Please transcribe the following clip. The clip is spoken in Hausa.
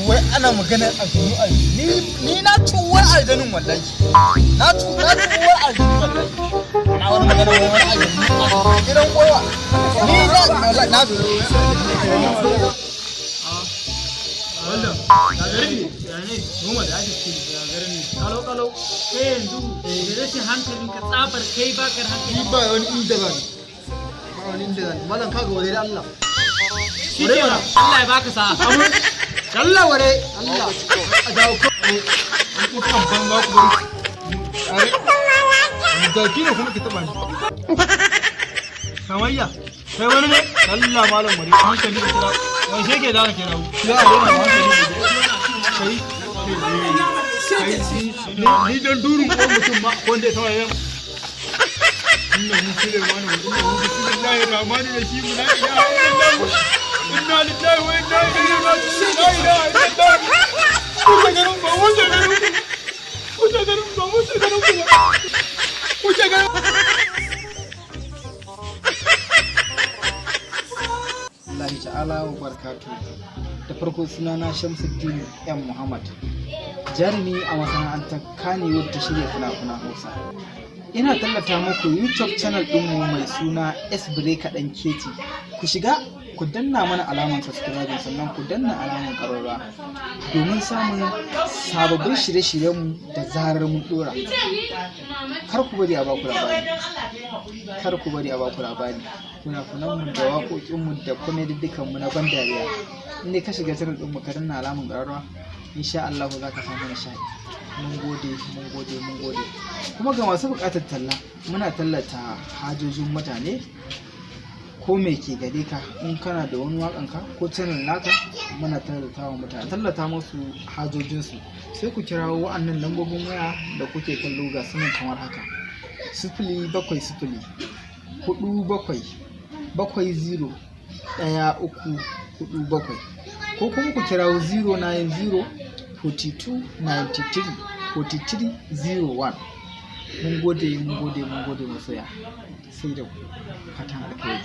wai ana maganar aljanu ni na tuwar aljanun wallahi na tuwar aljanun wallahi na wani magana wani aljanu gidan kowa ni na wallahi na wanda da garin ne noma da ake ci da garin ne kalau kai yanzu da rashin hankalin ka tsabar kai bakar hankali ba wani inda ba wani inda zan mallan kaga wani da Allah shi ke Allah ya baka sa'a Allah ware Allah a dawo ko kan banza ku bari da kina kuma ki taba ni kamayya kai wani ne Allah malam ware hankali da kira wai shege da kira ya rena hankali kai ni dan durun ko mutum ma wanda ya tawaye inna muslimin wa inna bismillahir rahmanir rahim la ilaha illallah inna lillahi wa inna ilaihi raji'un la ilaha illallah kuja garin ba Allah ta'ala wa barakatuh. Da farko sunana Shamsuddin M Muhammad, jarumi a masana'antar Kannywood ta shirya fina-finan Hausa. Ina tallata muku YouTube channel ɗinmu mai suna S Breaker ɗan Keti. Ku shiga ku danna mana alamar subscribe sannan ku danna alamar ƙararrawa domin samun sababbin shirye-shiryenmu da zarar mun ɗora. Kar ku bari a baku labari. Fina-finanmu da waƙoƙinmu da komedidikanmu na ban dariya. Inda ka shiga channel ɗinmu ka danna alamar ƙararrawa, insha Allah za ka samu nishaɗi. Mun gode. Kuma ga masu buƙatar talla, muna tallata hajojin mutane ko me ke gare ka. In kana da wani waƙanka ko channel naka, muna tallata wa mutane, tallata musu hajojinsu. Sai ku kirawo wa'annan lambobin waya da kuke kallo ga sunan kamar haka: 070 47 70 1347, ko kuma ku kirawo 090 42 93 43 01. Mun gode masoya, sai da ku fatan alkhairi.